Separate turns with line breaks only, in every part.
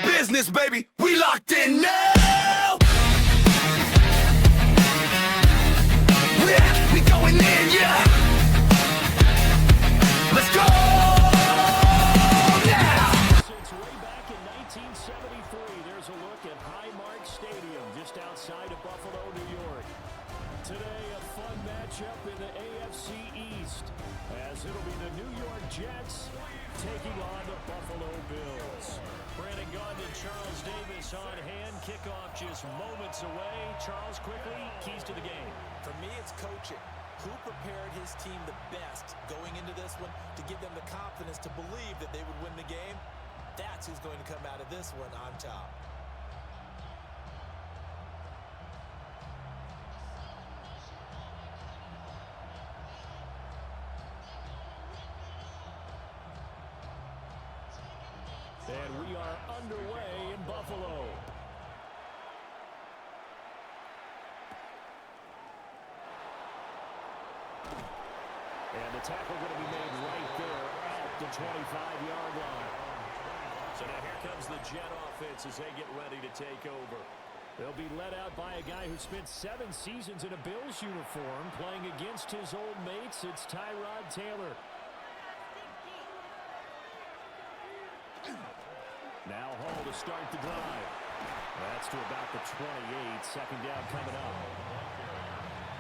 business, baby. We locked in now. Yeah, we going in, yeah. Let's go now.
Since way back in 1973, there's a look at Highmark Stadium just outside of Buffalo, New York. Today, a fun matchup in the AFC East, as it'll be the New York Jets taking on the Buffalo Bills. Brandon Gaudin and Charles Davis on hand. Kickoff just moments away. Charles, quickly, keys to the game.
For me, it's coaching. Who prepared his team the best going into this one to give them the confidence to believe that they would win the game? That's who's going to come out of this one on top.
And we are underway in Buffalo. And the tackle going to be made right there at the 25-yard line. So now here comes the Jet offense as they get ready to take over. They'll be led out by a guy who spent 7 seasons in a Bills uniform playing against his old mates. It's Tyrod Taylor. Now Hall to start the drive. That's to about the 28. Second down coming up.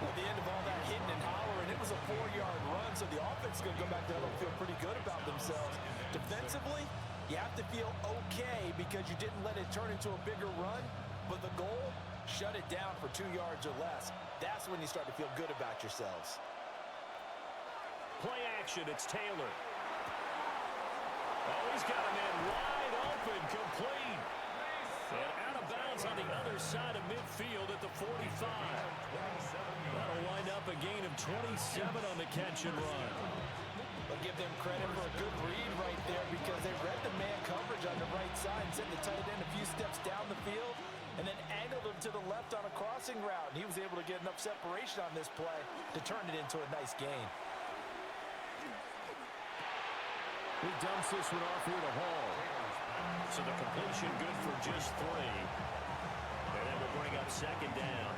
At the end of all that hitting and hollering, it was a 4-yard run, so the offense is going to go back there and feel pretty good about themselves. Defensively, you have to feel okay because you didn't let it turn into a bigger run, but the goal, shut it down for 2 yards or less. That's when you start to feel good about yourselves.
Play action, it's Taylor. Oh, he's got a man wide open, complete. And out of bounds on the other side of midfield at the 45. That'll wind up a gain of 27 on the catch and run.
I'll give them credit for a good read right there because they read the man coverage on the right side and sent the tight end a few steps down the field and then angled him to the left on a crossing route. He was able to get enough separation on this play to turn it into a nice gain.
He dumps this one off here to Hall. So the completion good for just 3. And that will bring up second down.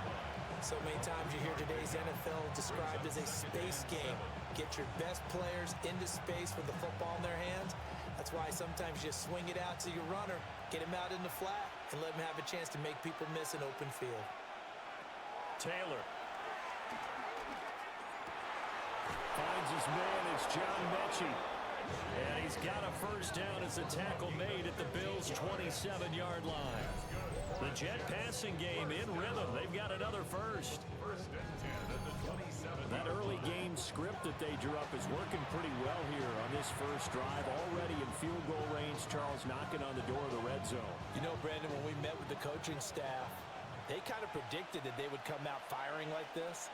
So many times you hear today's NFL described as a space game. Get your best players into space with the football in their hands. That's why sometimes you swing it out to your runner, get him out in the flat, and let him have a chance to make people miss an open field.
Taylor. Finds his man, it's John Mechie. And he's got a first down as a tackle made at the Bills' 27-yard line. The Jet passing game in rhythm. They've got another first. That early game script that they drew up is working pretty well here on this first drive. Already in field goal range, Charles knocking on the door of the red zone.
You know, Brandon, when we met with the coaching staff, they kind of predicted that they would come out firing like this.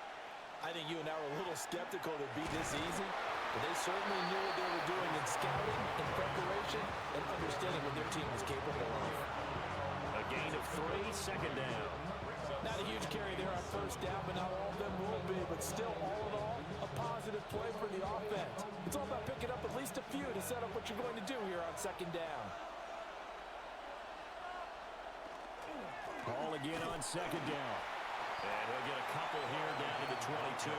I think you and I were a little skeptical that it'd be this easy, but they certainly knew what they were doing in scouting, in preparation, and understanding what their team was capable of.
A gain of 3, second down.
Not a huge carry there on first down, but not all of them will be, but still, all in all, a positive play for the offense. It's all about picking up at least a few to set up what you're going to do here on second down.
Ball again on second down. And he'll get a couple here down to the 22.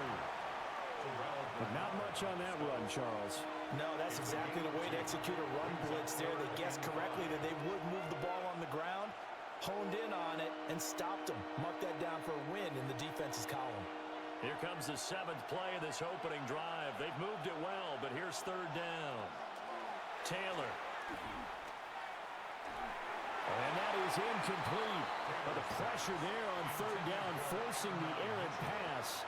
But not much on that run, Charles.
No, that's exactly the way to execute a run blitz there. They guessed correctly that they would move the ball on the ground, honed in on it, and stopped them. Mark that down for a win in the defense's column.
Here comes the 7th play of this opening drive. They've moved it well, but here's third down. Taylor. And that is incomplete. But the pressure there on third down, forcing the errant pass.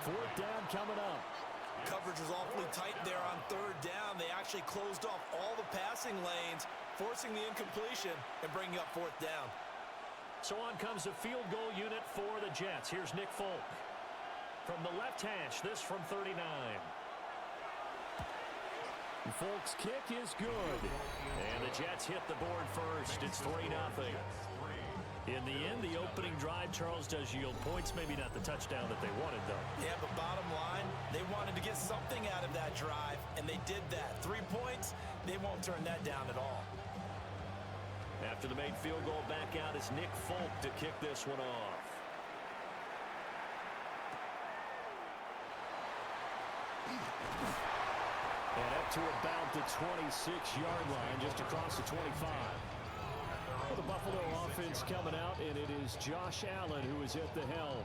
Fourth down coming up.
Coverage was awfully tight there on third down. They actually closed off all the passing lanes, forcing the incompletion and bringing up fourth down.
So on comes the field goal unit for the Jets. Here's Nick Folk. From the left hash, this from 39. Folk's kick is good. And the Jets hit the board first. It's 3-0. In the end, the opening drive, Charles, does yield points. Maybe not the touchdown that they wanted, though.
Yeah, but bottom line, they wanted to get something out of that drive, and they did that. 3 points, they won't turn that down at all.
After the made field goal, back out is Nick Folk to kick this one off. And up to about the 26-yard line, just across the 25. Well, the Buffalo offense coming out, and it is Josh Allen who is at the helm.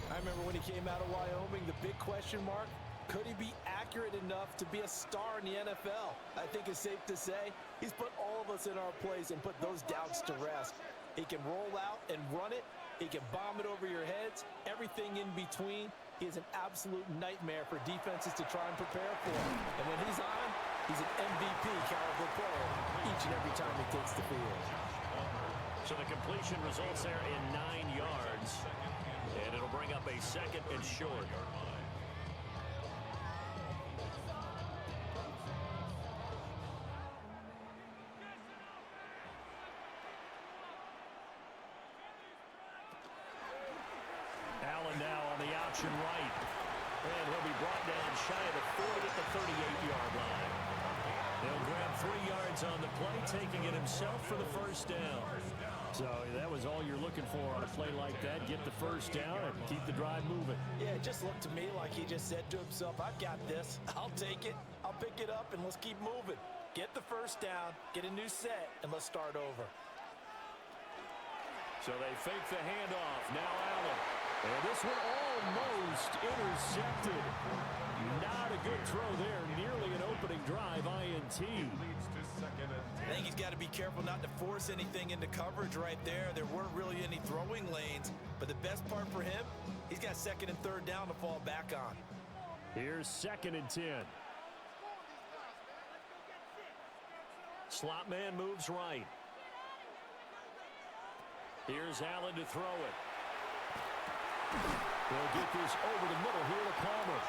I remember when he came out of Wyoming, the big question mark, could he be accurate enough to be a star in the NFL? I think it's safe to say he's put all of us in our place and put those doubts to rest. He can roll out and run it. He can bomb it over your heads. Everything in between. He is an absolute nightmare for defenses to try and prepare for. And when he's on, he's an MVP caliber player each and every time he takes the field.
So the completion results there in 9 yards. And it'll bring up a second and short. Allen now on the option right. And he'll be brought down shy of the 40 at the 38-yard line. He'll grab 3 yards on the play, taking it himself for the first down. So that was all you're looking for on a play like that. Get the first down and keep the drive moving.
Yeah, it just looked to me like he just said to himself, I've got this. I'll take it. I'll pick it up, and let's keep moving. Get the first down, get a new set, and let's start over.
So they fake the handoff. Now Allen. And this one almost intercepted. Not a good throw there. Nearly an opening drive, INT.
I think he's got to be careful not to force anything into coverage right there. There weren't really any throwing lanes. But the best part for him, he's got second and third down to fall back on.
Here's 2nd and 10. Slot man moves right. Here's Allen to throw it. He'll get this over the middle here to Palmer.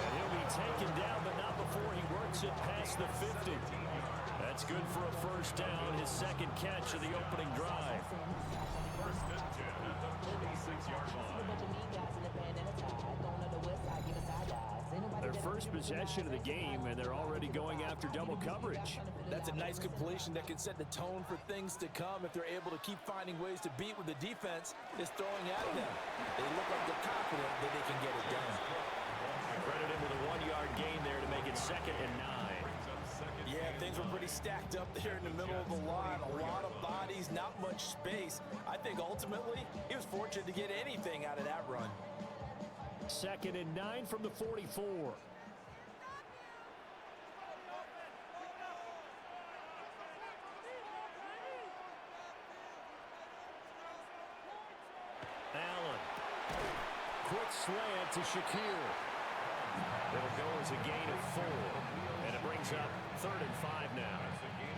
And he'll be taken down, but not before he works it past the 50. That's good for a first down, his second catch of the opening drive.
First and 10 at the 46-yard line.
Their first possession of the game, and they're already going after double coverage.
That's a nice completion that can set the tone for things to come if they're able to keep finding ways to beat what the defense is throwing at them. They look like they're confident that they can get it done.
Credit him with a 1-yard gain there to make it 2nd and 9.
Yeah, things were pretty stacked up there in the middle of the line. A lot of bodies, not much space. I think ultimately he was fortunate to get anything out of that run.
2nd and 9 from the 44. Allen. Quick slant to Shakir. It'll go as a gain of 4. And it brings up 3rd and 5 now.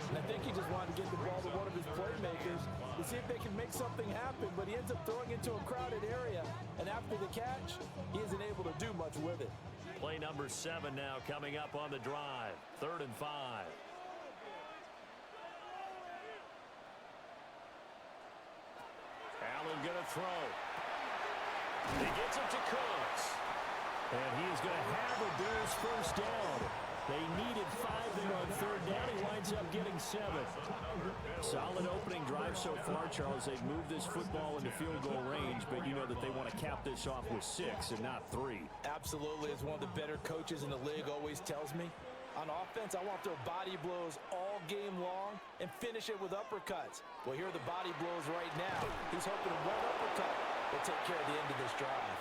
And I think he just wanted to get the ball to one of his playmakers to see if they can make something happen, but he ends up throwing into a crowded area. And after the catch, he isn't able to do much with it.
Play number 7 now coming up on the drive. 3rd and 5. Allen gonna throw. He gets it to Cooks. And he is going to have a Bears first down. They needed 5 there on 3rd down. He winds up getting 7. Solid opening drive so far, Charles. They've moved this football into field goal range, but you know that they want to cap this off with 6 and not 3.
Absolutely. As one of the better coaches in the league always tells me, on offense, I want their body blows all game long and finish it with uppercuts. Well, here are the body blows right now. He's hoping one uppercut will take care of the end of this drive.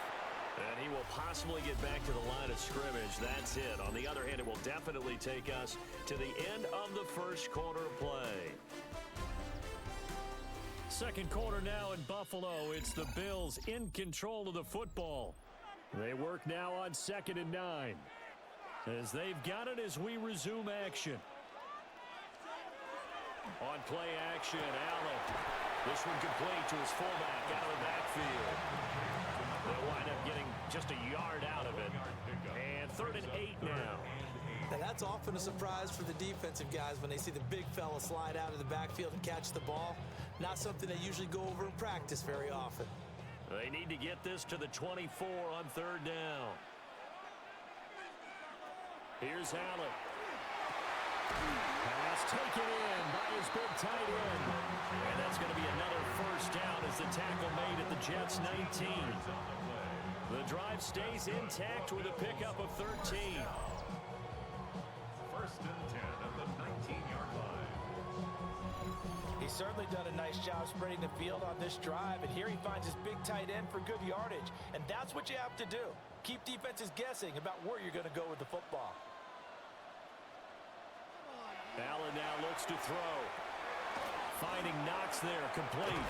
And he will possibly get back to the line of scrimmage. That's it. On the other hand, it will definitely take us to the end of the first quarter play. Second quarter now in Buffalo. It's the Bills in control of the football. They work now on 2nd and 9. As they've got it as we resume action. On play action, Allen. This one complete to his fullback out of the backfield. They'll wind up getting just a yard out of it. And 3rd and 8 now.
And that's often a surprise for the defensive guys when they see the big fella slide out of the backfield and catch the ball. Not something they usually go over in practice very often.
They need to get this to the 24 on 3rd down. Here's Allen. Pass taken in by his big tight end. And that's going to be another first down as the tackle made at the Jets' 19. The drive stays intact with a pickup of 13.
First and 10 at the 19-yard line.
He's certainly done a nice job spreading the field on this drive, and here he finds his big tight end for good yardage. And that's what you have to do. Keep defenses guessing about where you're going to go with the football.
Allen now looks to throw. Finding Knox there, complete.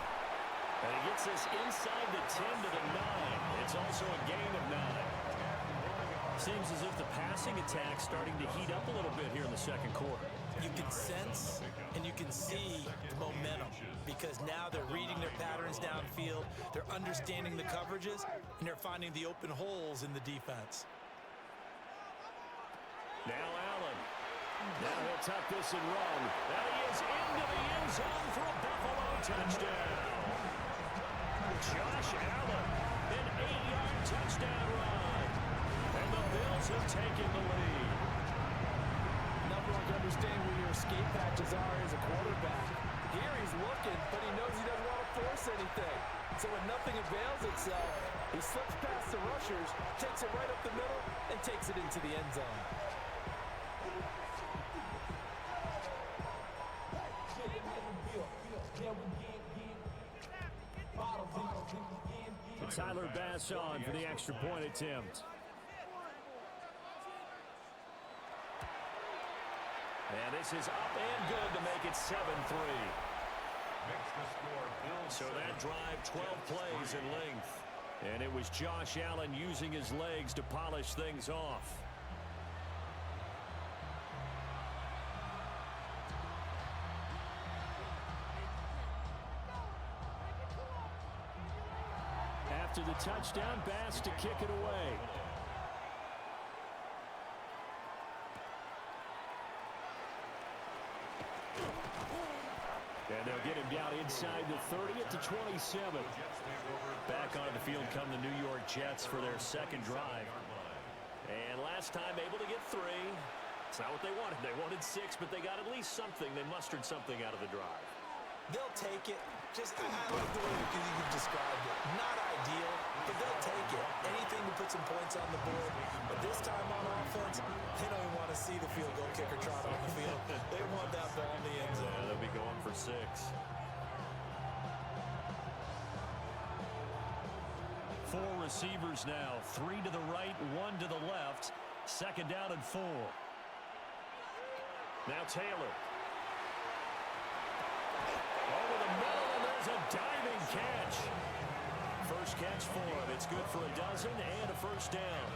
And he gets this inside the 10 to the 9. It's also a gain of 9. Seems as if the passing attack's starting to heat up a little bit here in the second quarter.
You can sense and you can see the momentum because now they're reading their patterns downfield, they're understanding the coverages, and they're finding the open holes in the defense.
Now Allen. Now he'll tuck this and run. Now he is into the end zone for a Buffalo touchdown. Josh Allen, an 8-yard touchdown run. And the Bills have taken the lead.
Number one to understand where your escape patches are as a quarterback. Here he's looking, but he knows he doesn't want to force anything. So when nothing avails itself, he slips past the rushers, takes it right up the middle, and takes it into the end zone.
Tyler Bass on for the extra point attempt. And this is up and good to make it 7-3. So that drive, 12 plays in length. And it was Josh Allen using his legs to polish things off. After the touchdown, Bass to kick it away. And they'll get him down inside the 30 at the 27. Back on the field come the New York Jets for their second drive. And last time able to get 3. It's not what they wanted. They wanted 6, but they got at least something. They mustered something out of the drive.
They'll take it. I like the way you described it. Not ideal, but they'll take it. Anything to put some points on the board. But this time on offense, they don't even want to see the field goal kicker trot on the field. They want that ball in the end zone.
Yeah, they'll be going for 6. 4 receivers now. 3 to the right, 1 to the left. Second down and 4. Now Taylor. Over the middle, and there's a diving catch. First catch for him. It's good for a dozen and a first down.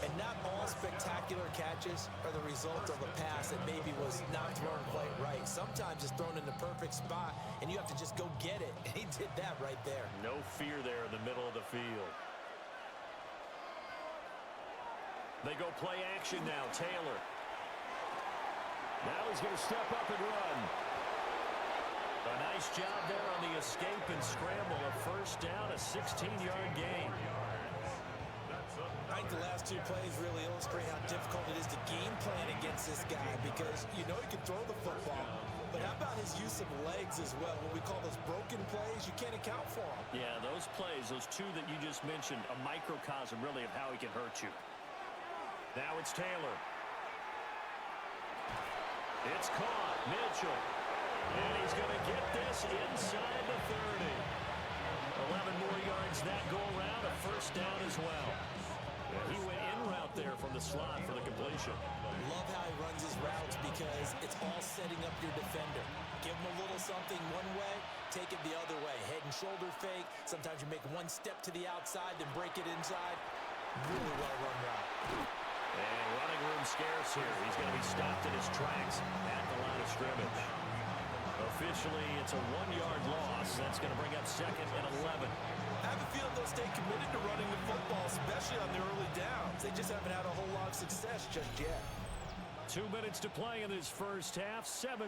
And not all spectacular catches are the result of a pass that maybe was not thrown quite right. Sometimes it's thrown in the perfect spot, and you have to just go get it. And he did that right there.
No fear there in the middle of the field. They go play action now. Taylor. Now he's going to step up and run. A nice job there on the escape and scramble. A first down, a 16-yard gain.
I think the last 2 plays really illustrate how difficult it is to game plan against this guy because you know he can throw the football. But how about his use of legs as well? What we call those broken plays, you can't account for them.
Yeah, those plays, those 2 that you just mentioned, a microcosm really of how he can hurt you. Now it's Taylor. It's caught. Mitchell. And he's going to get this inside the 30. 11 more yards that go around. A first down as well. And he went in route there from the slot for the completion.
Love how he runs his routes because it's all setting up your defender. Give him a little something one way, take it the other way. Head and shoulder fake. Sometimes you make one step to the outside, then break it inside. Really well run route.
And running room scarce here. He's going to be stopped in his tracks at the line of scrimmage. Officially, it's a 1-yard loss. That's going to bring up second and 11.
I have a feeling they'll stay committed to running the football, especially on the early downs. They just haven't had a whole lot of success just yet.
2 minutes to play in this first half. 7-3,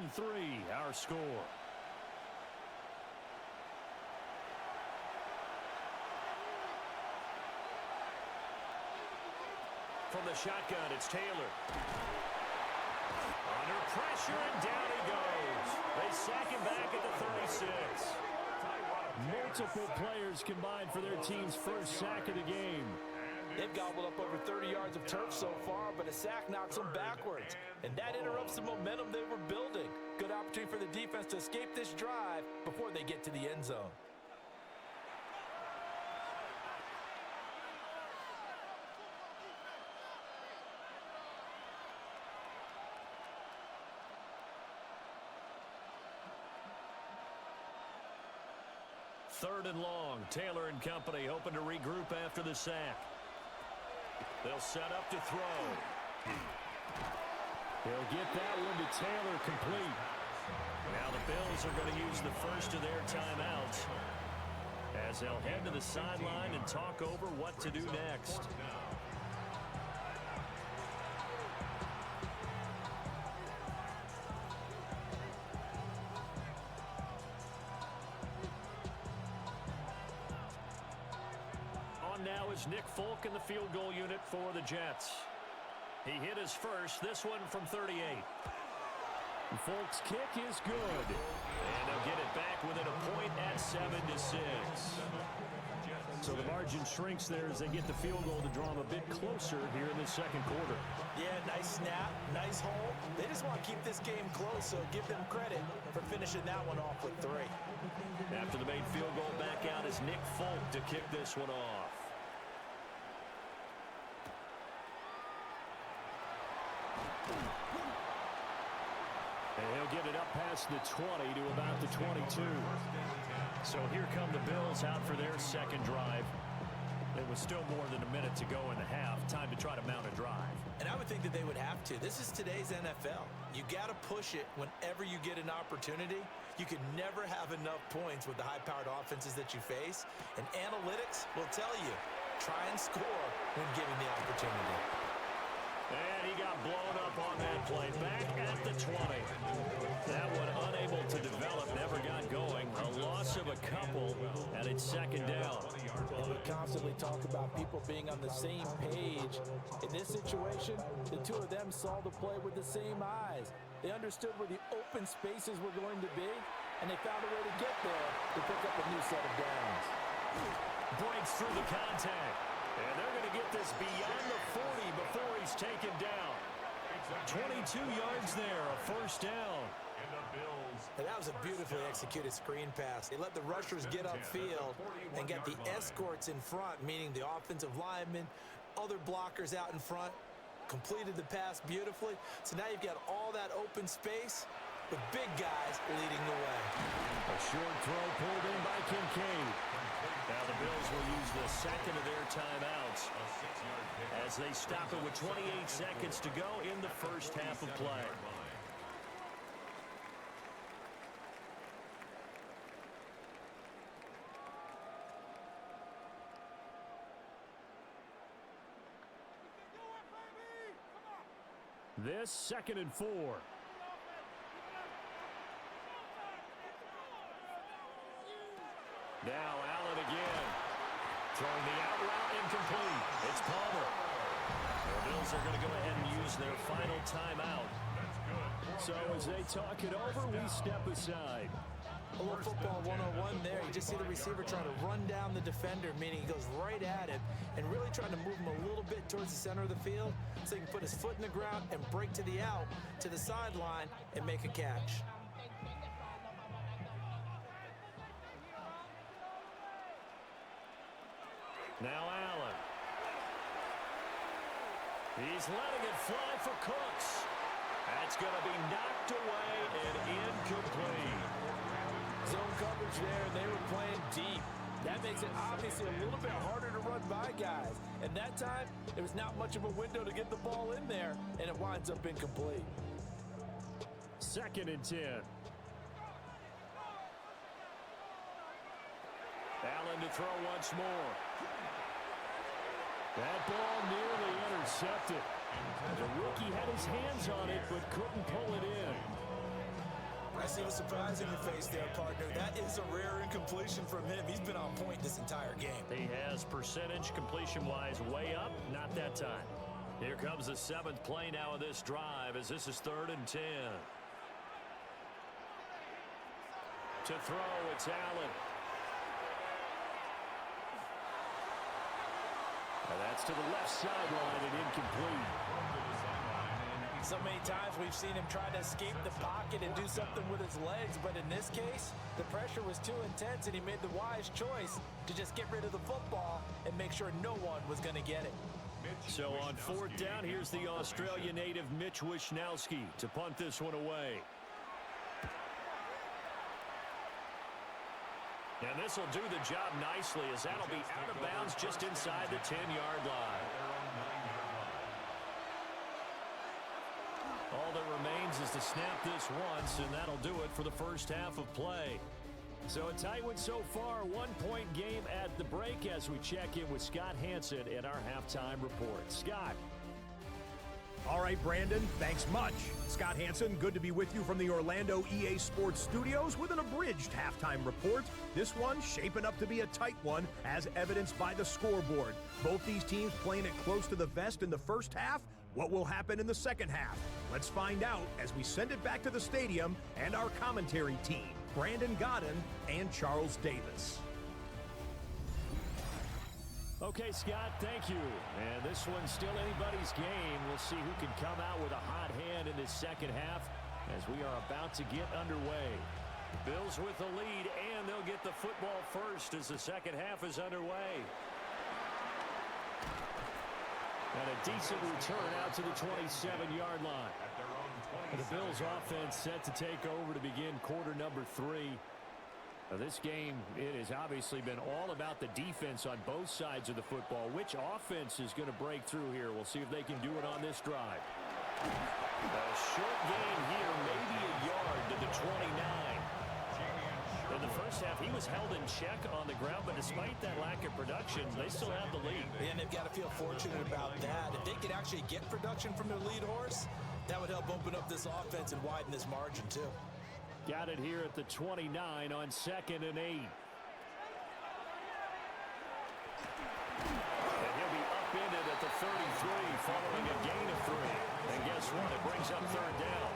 our score. From the shotgun, it's Taylor. Under pressure, and down he goes. They sack him back at the 36. Multiple players combined for their team's first sack of the game.
They've gobbled up over 30 yards of turf so far, but a sack knocks them backwards. And that interrupts the momentum they were building. Good opportunity for the defense to escape this drive before they get to the end zone.
Third and long. Taylor and company hoping to regroup after the sack. They'll set up to throw. They'll get that one to Taylor complete. Now the Bills are going to use the first of their timeouts as they'll head to the sideline and talk over what to do next. Now is Nick Folk in the field goal unit for the Jets. He hit his first, this one from 38. Folk's kick is good. And they'll get it back within a point at 7-6. So the margin shrinks there as they get the field goal to draw them a bit closer here in the second quarter.
Yeah, nice snap, nice hole. They just want to keep this game close, so give them credit for finishing that one off with 3.
After the made field goal, back out is Nick Folk to kick this one off. And he'll get it up past the 20 to about the 22. So here come the Bills out for their second drive. It was still more than a minute to go in the half. Time to try to mount a drive.
And I would think that they would have to. This is today's NFL. You got to push it whenever you get an opportunity. You can never have enough points with the high-powered offenses that you face. And analytics will tell you, try and score when given the opportunity.
And he got blown up on that play. Back at the 20. That one unable to develop, never got going. A loss of a couple, and it's second down.
And we constantly talk about people being on the same page. In this situation, the two of them saw the play with the same eyes. They understood where the open spaces were going to be, and they found a way to get there to pick up a new set of downs.
Breaks through the contact. And they're going to get this beyond the 40 before he's taken down. 22 yards there, a first down.
And that was a beautifully executed screen pass. They let the rushers get upfield and get the escorts in front, meaning the offensive linemen, other blockers out in front, completed the pass beautifully. So now you've got all that open space with big guys leading the way.
A short throw pulled in by Kincaid. Now the Bills will use the second of their timeouts as they stop it with 28 seconds to go in the first half of play. This 2nd and 4. Now Allen again. Throwing the out route incomplete. It's Palmer. The Bills are going to go ahead and use their final timeout. So as they talk it over, we step aside.
A little football 101 there. You just see the receiver trying to run down the defender, meaning he goes right at him and really trying to move him a little bit towards the center of the field so he can put his foot in the ground and break to the out, to the sideline, and make a catch.
Now Allen. He's letting it fly for Cooks. That's going to be knocked away and incomplete.
Zone coverage there, and they were playing deep. That makes it obviously a little bit harder to run by guys. And that time, there was not much of a window to get the ball in there, and it winds up incomplete.
2nd and 10. Allen to throw once more. That ball nearly intercepted. The rookie had his hands on it, but couldn't pull it in.
I see a surprise in your face there, partner. That is a rare incompletion from him. He's been on point this entire game.
He has percentage completion-wise way up, not that time. Here comes the 7th play now of this drive as this is 3rd and 10. To throw, it's Allen. And that's to the left sideline and incomplete.
So many times we've seen him try to escape the pocket and do something with his legs, but in this case, the pressure was too intense and he made the wise choice to just get rid of the football and make sure no one was going to get it.
So on 4th down, here's the Australia native Mitch Wishnowski to punt this one away. And this will do the job nicely as that'll be out of bounds just inside the 10-yard line. All that remains is to snap this once, and that'll do it for the first half of play. So a tight one so far, 1-point game at the break as we check in with Scott Hansen in our halftime report. Scott.
All right, Brandon, thanks much. Scott Hansen, good to be with you from the Orlando EA Sports Studios with an abridged halftime report. This one shaping up to be a tight one, as evidenced by the scoreboard. Both these teams playing it close to the vest in the first half. What will happen in the second half? Let's find out as we send it back to the stadium and our commentary team, Brandon Godden and Charles Davis.
Okay, Scott, thank you. And this one's still anybody's game. We'll see who can come out with a hot hand in this second half as we are about to get underway. Bills with the lead, and they'll get the football first as the second half is underway. And a decent return out to the 27-yard line. And the Bills offense set to take over to begin quarter number 3. Now this game, it has obviously been all about the defense on both sides of the football. Which offense is going to break through here? We'll see if they can do it on this drive. A short gain here, maybe a yard to the 29. In the first half, he was held in check on the ground, but despite that lack of production, they still have the lead.
And they've got to feel fortunate about that. If they could actually get production from their lead horse, that would help open up this offense and widen this margin too.
Got it here at the 29 on 2nd and 8. And he'll be upended at the 33 following a gain of 3. And guess what? It brings up 3rd down.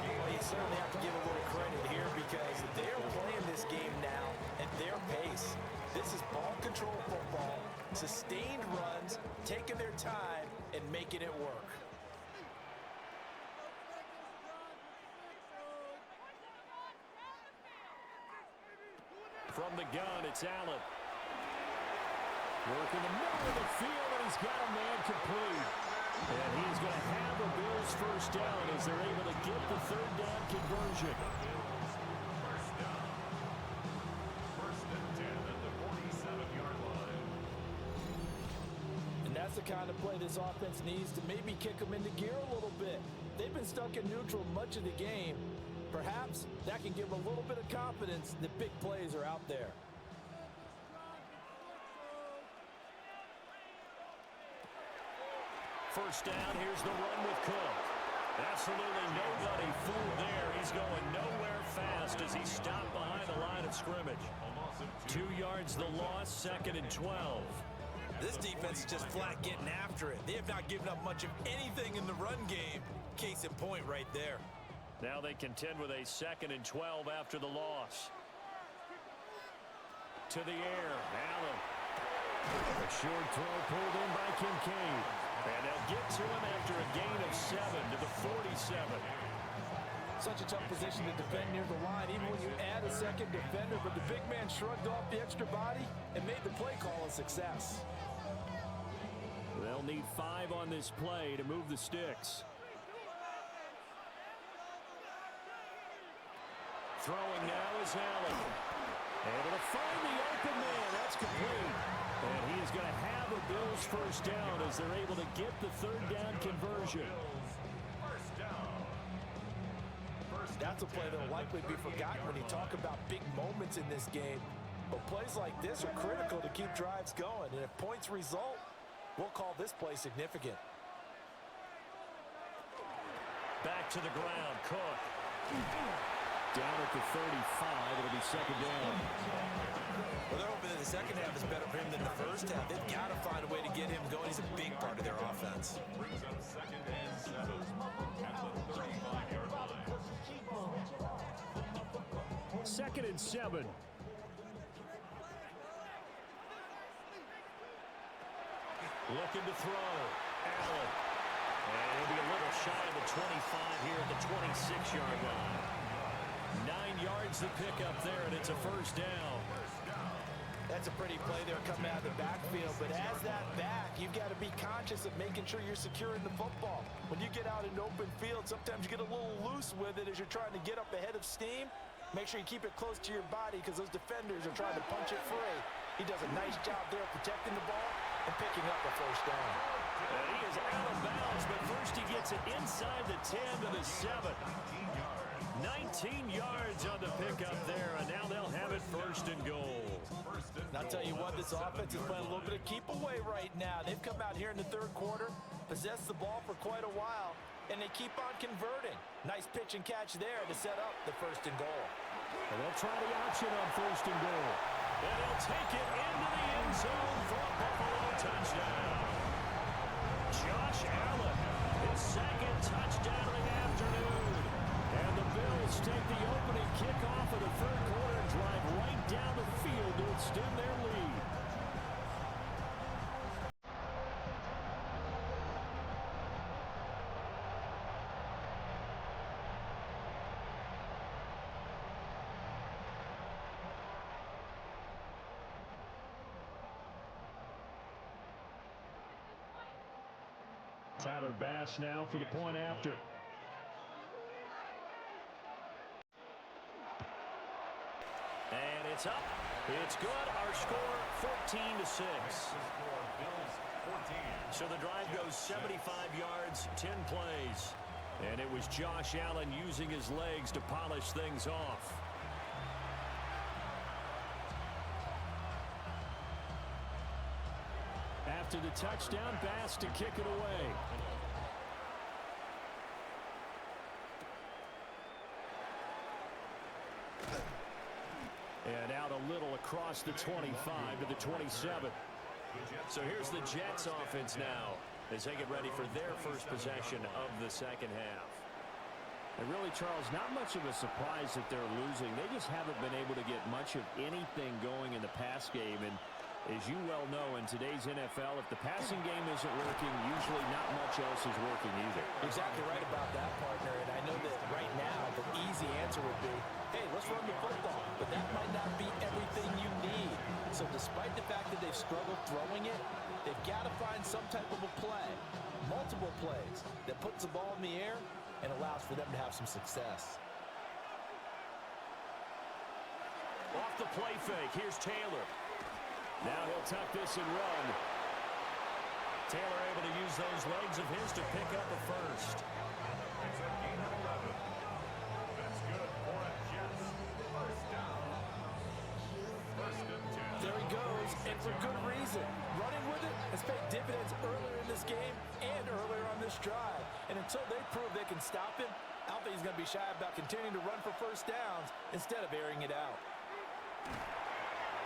Well, you certainly have to give a little credit here because they're playing this game now at their pace. This is ball control football, sustained runs, taking their time, and making it work.
From the gun, it's Allen. Working the middle of the field, and he's got a man complete. And he's going to have the Bills first down as they're able to get the 3rd down conversion.
First and 10 at the 47-yard line.
And that's the kind of play this offense needs to maybe kick them into gear a little bit. They've been stuck in neutral much of the game. Perhaps that can give a little bit of confidence that big plays are out there.
First down, here's the run with Cook. Absolutely nobody fooled there. He's going nowhere fast as he's stopped behind the line of scrimmage. 2 yards the loss, 2nd and 12.
This defense is just flat getting after it. They have not given up much of anything in the run game. Case in point right there.
Now they contend with a 2nd and 12 after the loss. To the air, Allen. A short throw pulled in by Kincaid. And they'll get to him after a gain of 7 to the 47.
Such a tough position to defend near the line, even when you add a second defender, but the big man shrugged off the extra body and made the play call a success.
They'll need 5 on this play to move the sticks. Throwing now is Allen. Able to find the open man. That's complete. And he is going to have a Bills first down as they're able to get the 3rd down conversion.
First down.
That's a play that will likely be forgotten when you talk about big moments in this game. But plays like this are critical to keep drives going. And if points result, we'll call this play significant.
Back to the ground, Cook. Down at the 35, it'll be second down.
Well, they're hoping that the second half is better for him than the first half. They've got to find a way to get him going. He's a big part of their offense.
Brings up second and 7 at the 35-yard line.
Second and 7. Looking to throw. Allen. And he'll be a little shy of the 25 here at the 26-yard line. 9 yards to pick up there, and it's a first down.
That's a pretty play there coming out of the backfield. But as that back, you've got to be conscious of making sure you're securing the football. When you get out in open field, sometimes you get a little loose with it as you're trying to get up ahead of steam. Make sure you keep it close to your body because those defenders are trying to punch it free. He does a nice job there protecting the ball and picking up the first down.
And he is out of bounds, but first he gets it inside the 10 to the 7. 19 yards on the pickup there, and now they'll have it first and goal.
And I'll tell you what, this offense is playing a little bit of keep away right now. They've come out here in the third quarter, possessed the ball for quite a while, and they keep on converting. Nice pitch and catch there to set up the first and goal.
And they'll try the option on first and goal. And they'll take it into the end zone for a Buffalo touchdown. Josh Allen, his second touchdown of the afternoon. And the Bills take the opening kickoff of the third quarter and drive right down the field to extend their lead. Tyler Bass now for the point after. And it's up. It's good. Our score 14-6. So the drive goes 75 yards, 10 plays. And it was Josh Allen using his legs to polish things off. After the touchdown, Bass to kick it away. And out a little across the 25 to the 27. So here's the Jets offense now as they get ready for their first possession of the second half. And really, Charles, not much of a surprise that they're losing. They just haven't been able to get much of anything going in the pass game. And as you well know, in today's NFL, if the passing game isn't working, usually not much else is working either.
Exactly right about that, partner. And I know that right now the easy answer would be, hey, let's run the football. But that might not be everything you need. So despite the fact that they've struggled throwing it, they've got to find some type of a play, multiple plays, that puts the ball in the air and allows for them to have some success.
Off the play fake, here's Taylor. Now he'll tuck this and run. Taylor able to use those legs of his to pick up a first.
It's a gain of 11. That's good for a Jets. First down. First and 10.
There he goes, and for good reason. Running with it has paid dividends earlier in this game and earlier on this drive. And until they prove they can stop him, I don't think he's going to be shy about continuing to run for first downs instead of airing it out.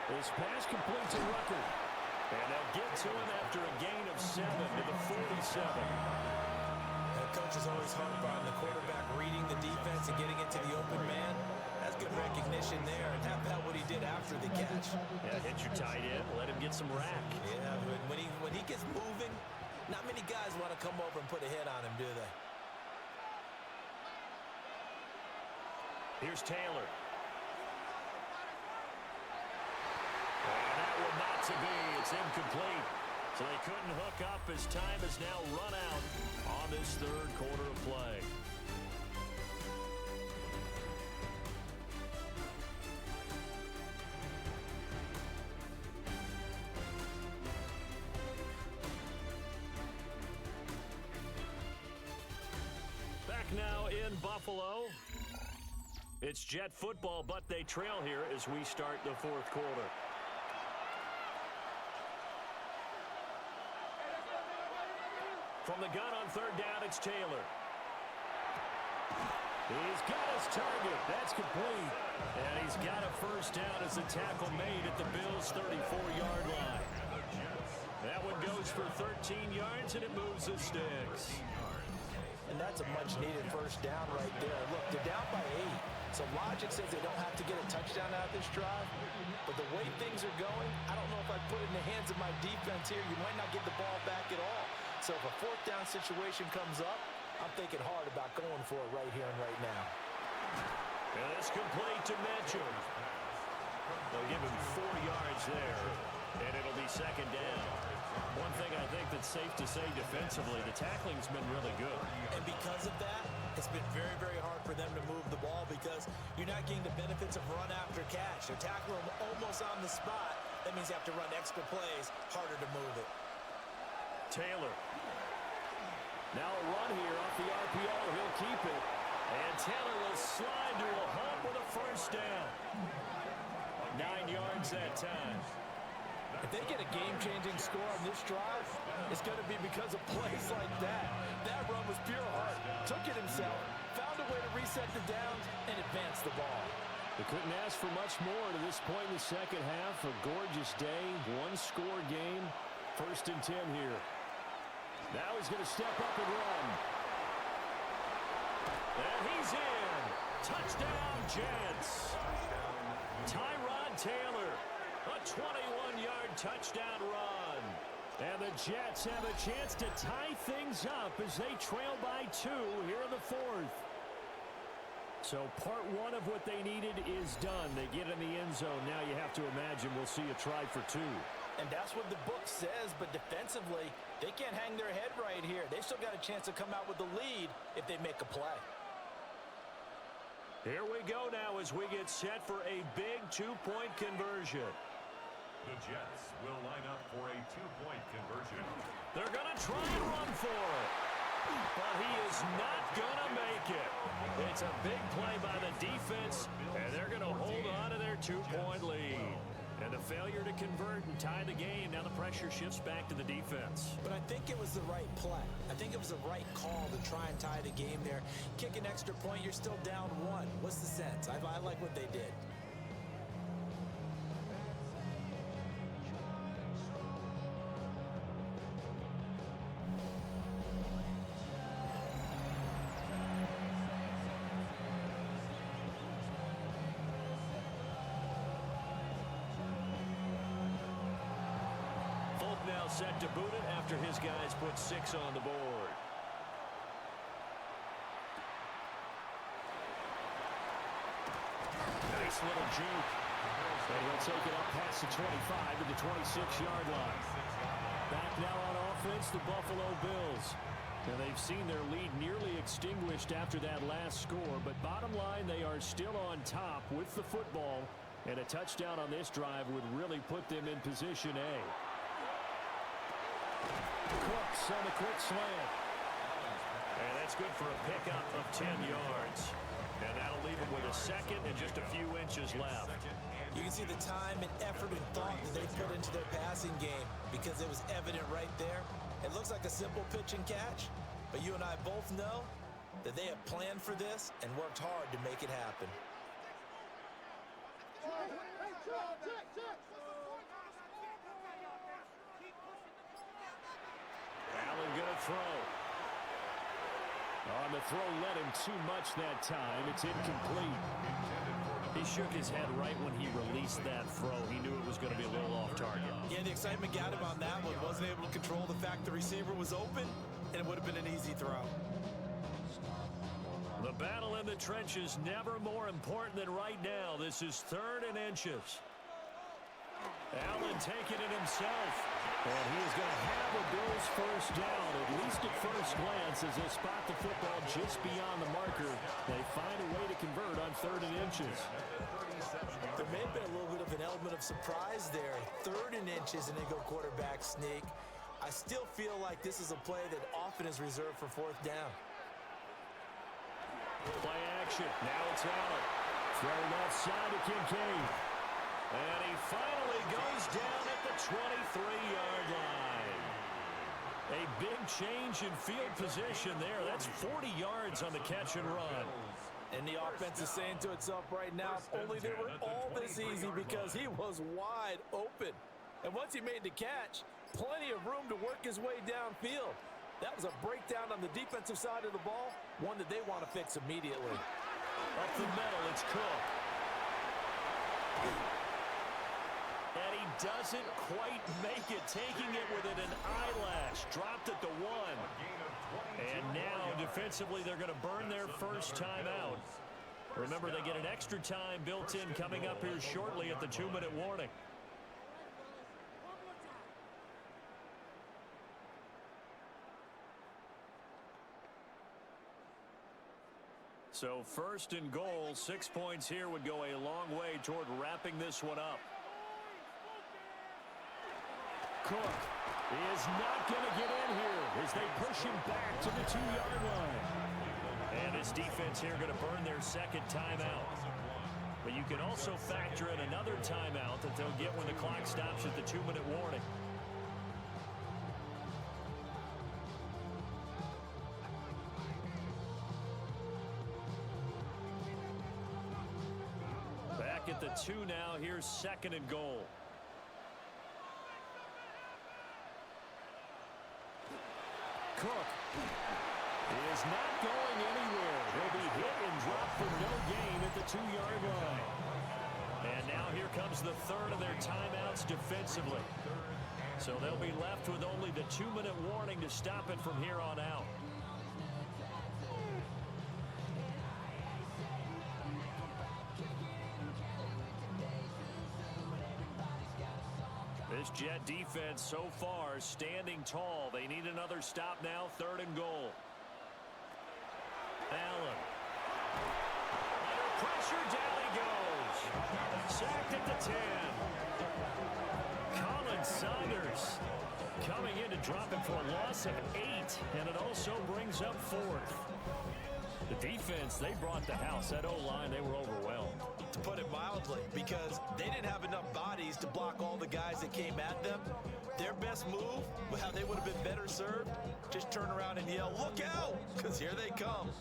This pass complete to Rucker. And they'll get to him after a gain of 7 to the 47.
The coach is always harp on the quarterback reading the defense and getting into the open man. That's good recognition there. And how about what he did after the catch?
Yeah, hit your tight end, let him get some rack.
Yeah, when he gets moving, not many guys want to come over and put a hit on him, do they?
Here's Taylor. And that one not to be. It's incomplete. So they couldn't hook up as time has now run out on this third quarter of play. Back now in Buffalo. It's Jet football, but they trail here as we start the fourth quarter. From the gun on third down, it's Taylor. He's got his target. That's complete. And he's got a first down as the tackle made at the Bills' 34-yard line. That one goes for 13 yards, and it moves the sticks.
And that's a much-needed first down right there. Look, they're down by 8. So logic says they don't have to get a touchdown out of this drive. But the way things are going, I don't know if I'd put it in the hands of my defense here. You might not get the ball back at all. So if a fourth down situation comes up, I'm thinking hard about going for it right here and right now.
And it's complete to Mitchell. They'll give him 4 yards there, and it'll be second down. One thing I think that's safe to say defensively, the tackling's been really good.
And because of that, it's been very, very hard for them to move the ball because you're not getting the benefits of run after catch. They're tackling them almost on the spot. That means you have to run extra plays, harder to move it.
Taylor. Now a run here off the RPO. He'll keep it. And Taylor will slide to a hump with a first down. 9 yards that time.
If they get a game-changing score on this drive, it's going to be because of plays like that. That run was pure heart. Took it himself, found a way to reset the downs, and advance the ball.
They couldn't ask for much more to this point in the second half. A gorgeous day, one-score game. 1st and 10 here. Now he's going to step up and run. And he's in. Touchdown, Jets. Tyrod Taylor. A 21-yard touchdown run. And the Jets have a chance to tie things up as they trail by 2 here in the 4th. So part 1 of what they needed is done. They get in the end zone. Now you have to imagine we'll see a try for 2.
And that's what the book says, but defensively, they can't hang their head right here. They've still got a chance to come out with the lead if they make a play.
Here we go now as we get set for a big 2-point conversion.
The Jets will line up for a 2-point conversion.
They're going to try and run for it. But he is not going to make it. It's a big play by the defense, and they're going to hold on to their 2-point lead. And the failure to convert and tie the game, now the pressure shifts back to the defense.
But I think it was the right play. I think it was the right call to try and tie the game there. Kick an extra point, you're still down 1. What's the sense? I like what they did.
Now set to boot it after his guys put 6 on the board. Nice little juke. And he'll take it up past the 25 to the 26-yard line. Back now on offense, the Buffalo Bills. Now they've seen their lead nearly extinguished after that last score, but bottom line, they are still on top with the football, and a touchdown on this drive would really put them in position A. Cooks on the quick slant. And that's good for a pickup of 10 yards. And that'll leave him with a second and just a few inches left.
You can see the time and effort and thought that they put into their passing game because it was evident right there. It looks like a simple pitch and catch, but you and I both know that they have planned for this and worked hard to make it happen.
Allen gonna throw. On the throw, led him too much that time. It's incomplete. He shook his head right when he released that throw. He knew it was going to be a little off target.
Yeah, the excitement got him on that one. Wasn't able to control the fact the receiver was open, and it would have been an easy throw.
The battle in the trenches never more important than right now. This is 3rd and inches. Allen taking it himself. And he is going to have a Bills first down, at least at first glance, as they spot the football just beyond the marker. They find a way to convert on 3rd and inches.
There may have been a little bit of an element of surprise there. 3rd and inches and they go quarterback sneak. I still feel like this is a play that often is reserved for 4th down.
Play action. Now it's Allen. Thrown offside to Kincaid. And he finally goes down at the 23-yard line. A big change in field position there. That's 40 yards on the catch and run.
And the offense is saying to itself right now, if only they were all this easy, because he was wide open. And once he made the catch, plenty of room to work his way downfield. That was a breakdown on the defensive side of the ball, one that they want to fix immediately.
Up the middle, it's Cook. And he doesn't quite make it, taking it within an eyelash. Dropped at the 1. And now, defensively, they're going to burn their first timeout. Remember, they get an extra time built in coming up here shortly at the 2-minute warning. So first and goal, 6 points here would go a long way toward wrapping this one up. Cook is not going to get in here as they push him back to the 2-yard line. And his defense here going to burn their second timeout. But you can also factor in another timeout that they'll get when the clock stops at the 2-minute warning. Back at the 2 now, here's second and goal. Cook is not going anywhere. He'll be hit and dropped for no gain at the 2-yard line. And now here comes the third of their timeouts defensively. So they'll be left with only the 2-minute warning to stop it from here on out. This Jet defense so far standing tall. They need another stop now, third and goal. Allen. Under pressure, down he goes. Sacked at the 10. Colin Saunders coming in to drop him for a loss of 8, and it also brings up fourth. The defense, they brought the house. That O-line, they were overwhelmed.
To put it mildly, because they didn't have enough bodies to block all the guys that came at them. Their best move, how they would have been better served, just turn around and yell, "Look out!" Because here they come.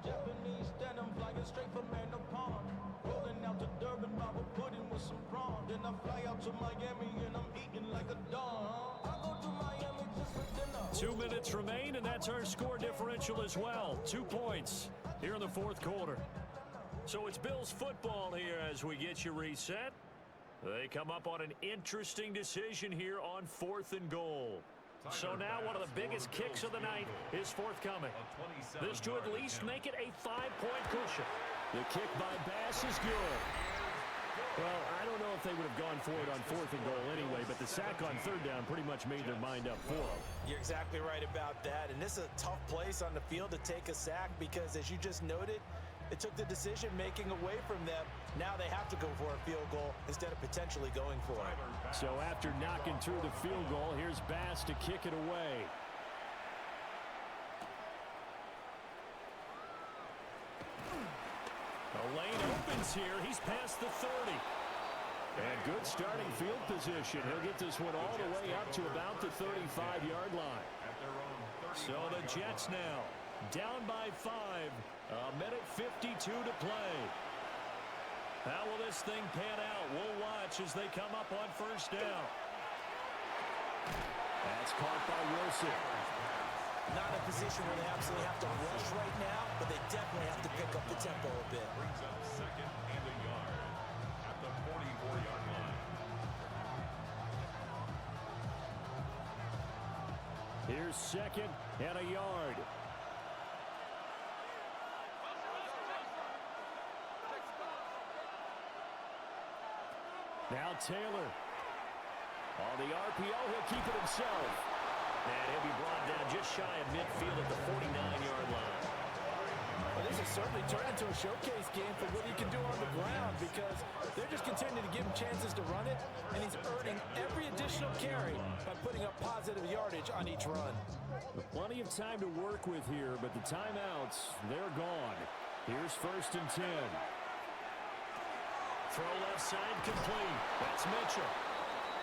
Japanese denim flying straight from Manapon. Rolling out to Durban, Bible pudding with some prawn. Then I fly out to Miami and I'm eating like a don. I go to Miami just for dinner.
2 minutes remain, and that's our score differential as well. 2 points here in the fourth quarter. So it's Bills football here as we get you reset. They come up on an interesting decision here on fourth and goal. So now one of the biggest kicks of the night is forthcoming. This to at least make it a 5-point cushion. The kick by Bass is good. Well, I don't know if they would have gone for it on fourth and goal anyway, but the sack on third down pretty much made their mind up for them.
You're exactly right about that. And this is a tough place on the field to take a sack because, as you just noted, it took the decision-making away from them. Now they have to go for a field goal instead of potentially going for it.
So after knocking through the field goal, here's Bass to kick it away. The lane opens here. He's past the 30. And good starting field position. He'll get this one all the way up to about the 35-yard line. So the Jets now down by 5. A minute 52 to play. How will this thing pan out? We'll watch as they come up on first down. That's caught by Wilson.
Not in a position where they absolutely have to rush right now, but they definitely have to pick up the tempo a bit.
Brings up second and a yard at the 44-yard line.
Here's second and a yard. Now Taylor. On the RPO, he'll keep it himself. And he'll be brought down just shy of midfield at the 49-yard line.
Well, this has certainly turned into a showcase game for what he can do on the ground because they're just continuing to give him chances to run it, and he's earning every additional carry by putting up positive yardage on each run.
Plenty of time to work with here, but the timeouts, they're gone. Here's first and 10. Throw left side complete. That's Mitchell.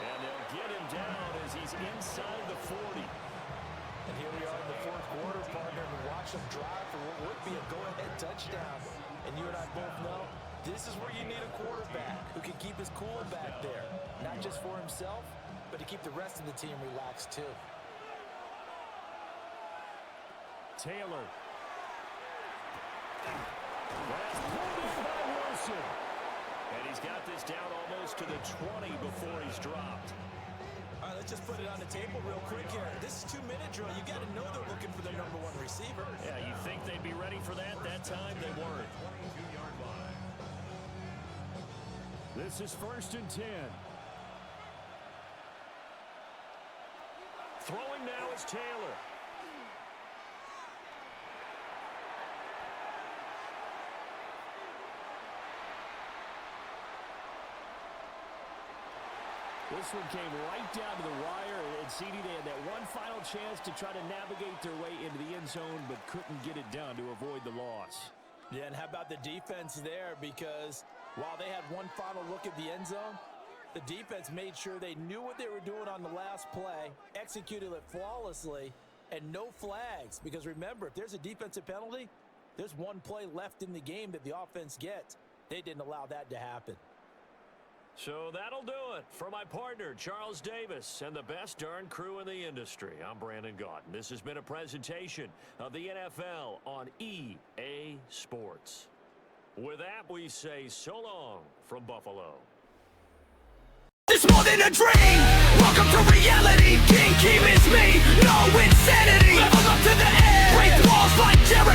And they'll get him down as he's inside the 40.
And here we are in the fourth quarter, partner, and watch them drive for what would be a go-ahead touchdown. And you and I both know this is where you need a quarterback who can keep his cool back there, not just for himself, but to keep the rest of the team relaxed too.
Taylor. That's pulled in by Wilson. And he's got this down almost to the 20 before he's dropped.
All right, let's just put it on the table real quick here. This is 2-minute drill. You got to know they're looking for their number 1 receiver.
Yeah, you think they'd be ready for that? That time they weren't.
22-yard line.
This is 1st and 10. Throwing now is Taylor. This one came right down to the wire, and CD, they had that one final chance to try to navigate their way into the end zone, but couldn't get it done to avoid the loss.
Yeah, and how about the defense there? Because while they had one final look at the end zone, the defense made sure they knew what they were doing on the last play, executed it flawlessly, and no flags. Because remember, if there's a defensive penalty, there's one play left in the game that the offense gets. They didn't allow that to happen.
So that'll do it for my partner, Charles Davis, and the best darn crew in the industry. I'm Brandon Gaudin. This has been a presentation of the NFL on EA Sports. With that, we say so long from Buffalo.
It's more than a dream. Welcome to reality. King is me. No insanity. Level up to the edge. Break walls like Jericho.